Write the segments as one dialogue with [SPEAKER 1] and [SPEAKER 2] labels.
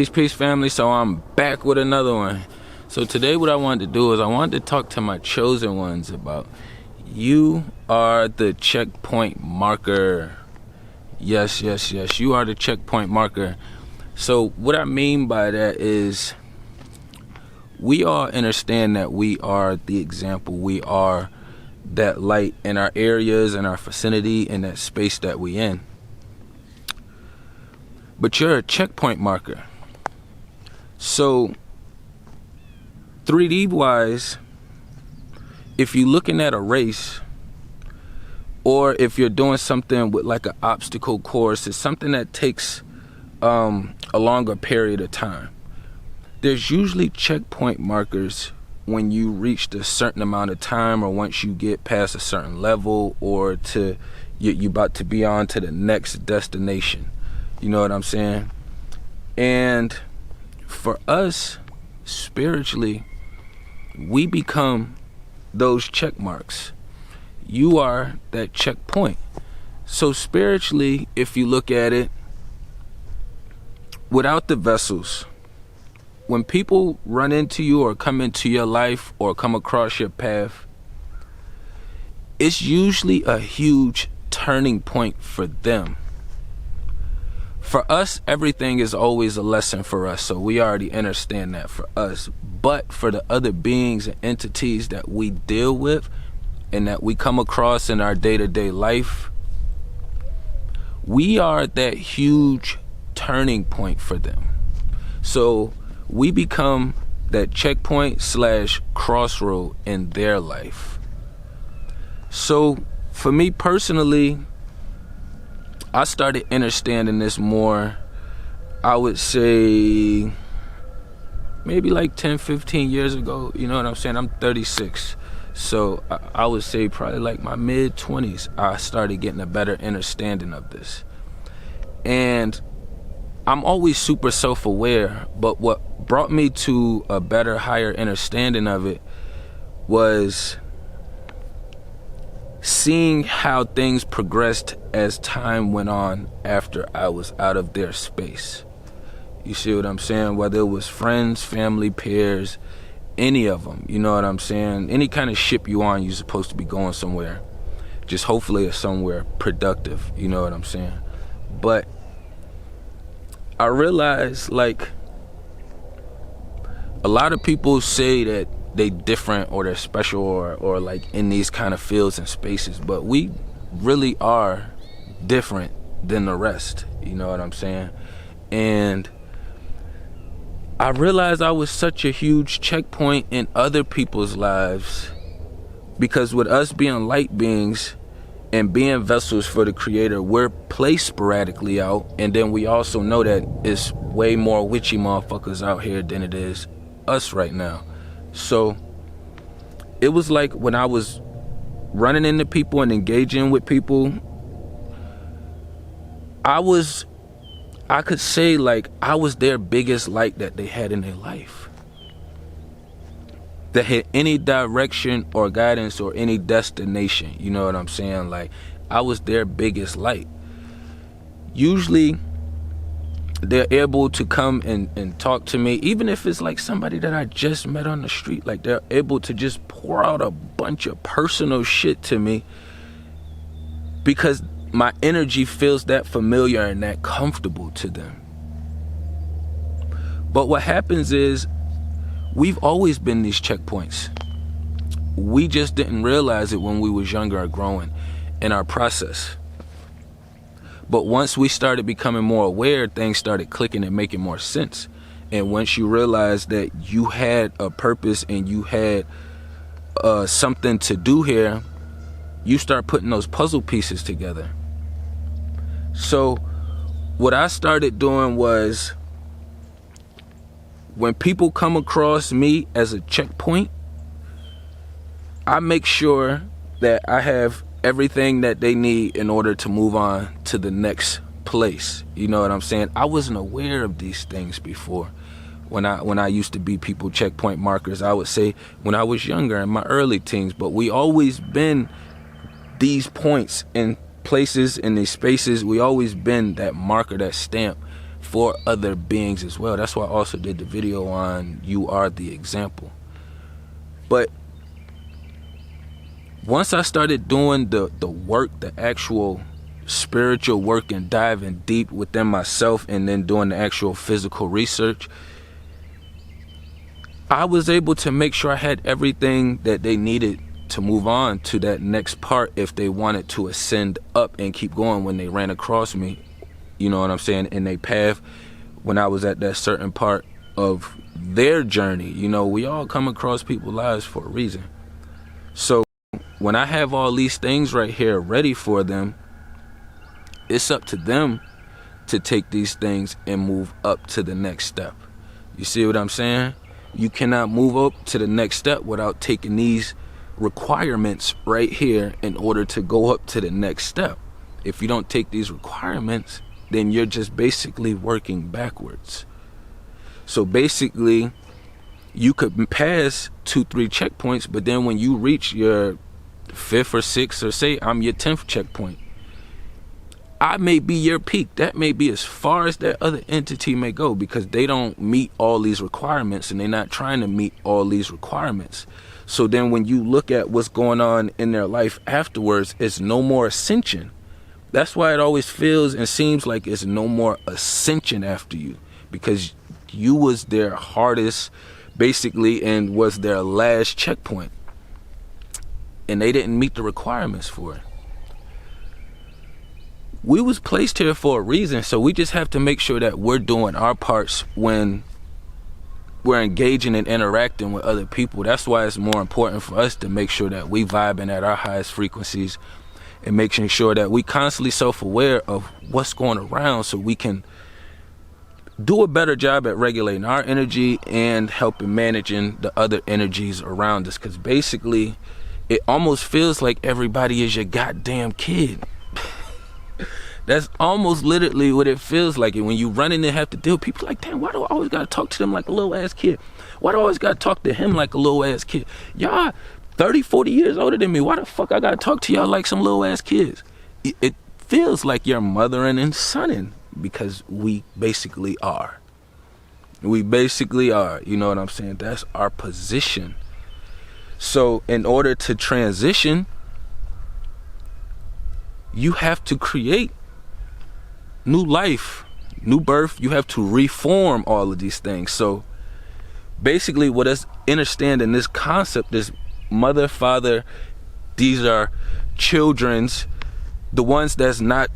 [SPEAKER 1] Peace, family. So I'm back with another one. So today what I wanted to do is I wanted to talk to my chosen ones about you are the checkpoint marker. Yes, you are the checkpoint marker. So what I mean by that is we all understand that we are the example. We are that light in our areas, in our vicinity, in that space that we in. But you're a checkpoint marker. So 3D wise, if you're looking at a race, or if you're doing something with like an obstacle course, it's something that takes a longer period of time. There's usually checkpoint markers when you reach a certain amount of time, or once you get past a certain level, or you're about to be on to the next destination. You know what I'm saying? And for us, spiritually, we become those check marks. You are that checkpoint. So spiritually, if you look at it, without the vessels, when people run into you or come into your life or come across your path, it's usually a huge turning point for them. For us, everything is always a lesson for us, so we already understand that for us. But for the other beings and entities that we deal with and that we come across in our day-to-day life, we are that huge turning point for them. So we become that checkpoint / crossroad in their life. So for me personally, I started understanding this more, I would say, maybe like 10, 15 years ago. You know what I'm saying? I'm 36. So I would say probably like my mid-20s, I started getting a better understanding of this. And I'm always super self-aware, but what brought me to a better, higher understanding of it was seeing how things progressed as time went on after I was out of their space. You see what I'm saying? Whether it was friends, family, peers, any of them, you know what I'm saying? Any kind of ship you on, you're supposed to be going somewhere. Just hopefully it's somewhere productive, you know what I'm saying? But I realized, like, a lot of people say that they different or they're special or like in these kind of fields and spaces, but we really are different than the rest, you know what I'm saying? And I realized I was such a huge checkpoint in other people's lives, because with us being light beings and being vessels for the Creator, we're placed sporadically out, and then we also know that it's way more witchy motherfuckers out here than it is us right now. So it was like when I was running into people and engaging with people, I could say like I was their biggest light that they had in their life, that had any direction or guidance or any destination. You know what I'm saying? Like I was their biggest light. Usually they're able to come and talk to me, even if it's like somebody that I just met on the street. Like they're able to just pour out a bunch of personal shit to me because my energy feels that familiar and that comfortable to them. But what happens is we've always been these checkpoints. We just didn't realize it when we was younger or growing in our process. But once we started becoming more aware, things started clicking and making more sense. And once you realize that you had a purpose and you had something to do here, you start putting those puzzle pieces together. So what I started doing was, when people come across me as a checkpoint, I make sure that I have everything that they need in order to move on to the next place. You know what I'm saying? I wasn't aware of these things before. When I used to be people checkpoint markers, I would say when I was younger in my early teens, but we always been these points in places, in these spaces. We always been that marker, that stamp for other beings as well. That's why I also did the video on You Are the Example. But once I started doing the work, the actual spiritual work, and diving deep within myself, and then doing the actual physical research, I was able to make sure I had everything that they needed to move on to that next part if they wanted to ascend up and keep going when they ran across me, you know what I'm saying, in their path when I was at that certain part of their journey. You know, we all come across people's lives for a reason. So when I have all these things right here ready for them, it's up to them to take these things and move up to the next step. You see what I'm saying? You cannot move up to the next step without taking these requirements right here in order to go up to the next step. If you don't take these requirements, then you're just basically working backwards. So basically, you could pass 2-3 checkpoints, but then when you reach your 5th or 6th, or say I'm your 10th checkpoint, I may be your peak. That may be as far as that other entity may go, because they don't meet all these requirements, and they're not trying to meet all these requirements. So then when you look at what's going on in their life afterwards, it's no more ascension. That's why it always feels and seems like it's no more ascension after you, because you was their hardest, basically, and was their last checkpoint, and they didn't meet the requirements for it. We was placed here for a reason, so we just have to make sure that we're doing our parts when we're engaging and interacting with other people. That's why it's more important for us to make sure that we vibing at our highest frequencies, and making sure that we constantly self-aware of what's going around, so we can do a better job at regulating our energy and helping managing the other energies around us. Because basically, it almost feels like everybody is your goddamn kid. That's almost literally what it feels like. And when you run in and have to deal with people, like, damn, why do I always gotta talk to them like a little ass kid? Why do I always gotta talk to him like a little ass kid? Y'all 30, 40 years older than me. Why the fuck I gotta talk to y'all like some little ass kids? It feels like you're mothering and sonning, because we basically are. We basically are, you know what I'm saying? That's our position. So in order to transition, you have to create new life, new birth. You have to reform all of these things. So basically, what us understanding this concept is mother, father, these are children's, the ones that's not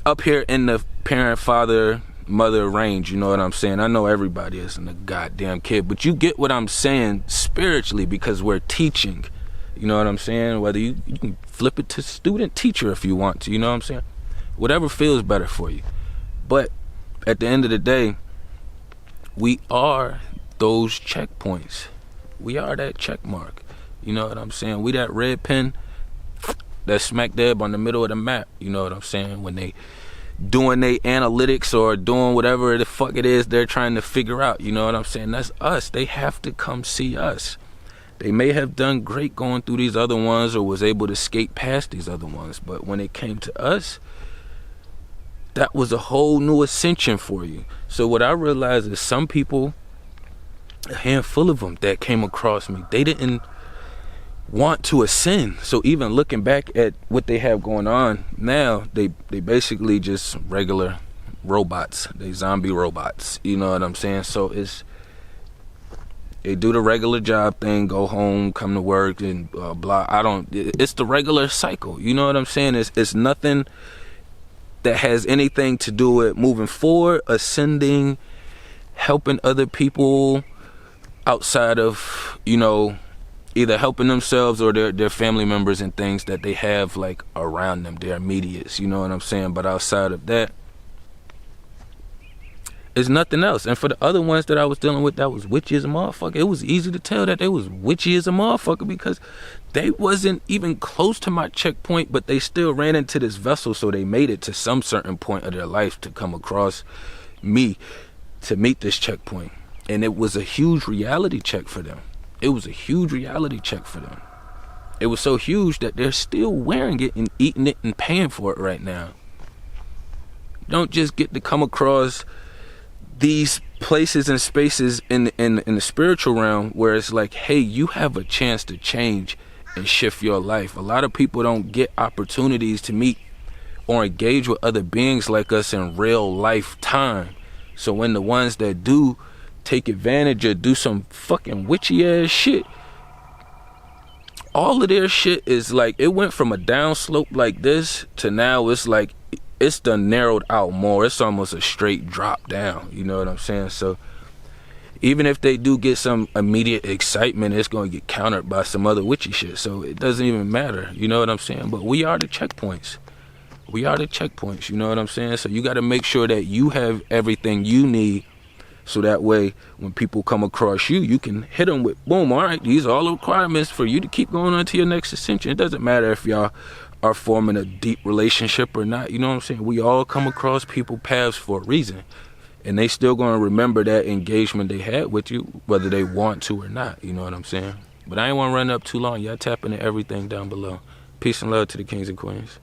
[SPEAKER 1] up here in the parent, father, mother range, you know what I'm saying? I know everybody isn't a goddamn kid, but you get what I'm saying spiritually, because we're teaching, you know what I'm saying? Whether you can flip it to student teacher if you want to, you know what I'm saying? Whatever feels better for you. But at the end of the day, we are those checkpoints. We are that check mark. You know what I'm saying? We that red pen that's smack dab on the middle of the map. You know what I'm saying? When they doing their analytics or doing whatever the fuck it is they're trying to figure out. You know what I'm saying? That's us. They have to come see us. They may have done great going through these other ones, or was able to skate past these other ones. But when it came to us, that was a whole new ascension for you. So what I realized is some people, a handful of them that came across me, they didn't want to ascend. So even looking back at what they have going on now, they basically just regular robots. They zombie robots. You know what I'm saying? So they do the regular job thing, go home, come to work, and blah. It's the regular cycle. You know what I'm saying? It's nothing that has anything to do with moving forward, ascending, helping other people outside of, you know, either helping themselves or their family members and things that they have like around them, their immediates, you know what I'm saying? But outside of that, it's nothing else. And for the other ones that I was dealing with that was witchy as a motherfucker, it was easy to tell that they was witchy as a motherfucker, because they wasn't even close to my checkpoint, but they still ran into this vessel, so they made it to some certain point of their life to come across me to meet this checkpoint. And it was a huge reality check for them. It was a huge reality check for them. It was so huge that they're still wearing it and eating it and paying for it right now. don't just get to come across these places and spaces in the spiritual realm where it's like, hey, you have a chance to change and shift your life. A lot of people don't get opportunities to meet or engage with other beings like us in real life time. So when the ones that do take advantage or do some fucking witchy ass shit, all of their shit is like, it went from a downslope like this to now it's like, it's done narrowed out more. It's almost a straight drop down. You know what I'm saying? So even if they do get some immediate excitement, it's going to get countered by some other witchy shit. So it doesn't even matter. You know what I'm saying? But we are the checkpoints. We are the checkpoints. You know what I'm saying? So you got to make sure that you have everything you need, so that way when people come across you, you can hit them with, boom, all right, these are all the requirements for you to keep going on to your next ascension. It doesn't matter if y'all are forming a deep relationship or not. You know what I'm saying? We all come across people paths for a reason, and they still going to remember that engagement they had with you, whether they want to or not. You know what I'm saying? But I ain't want to run up too long. Y'all tap into everything down below. Peace and love to the kings and queens.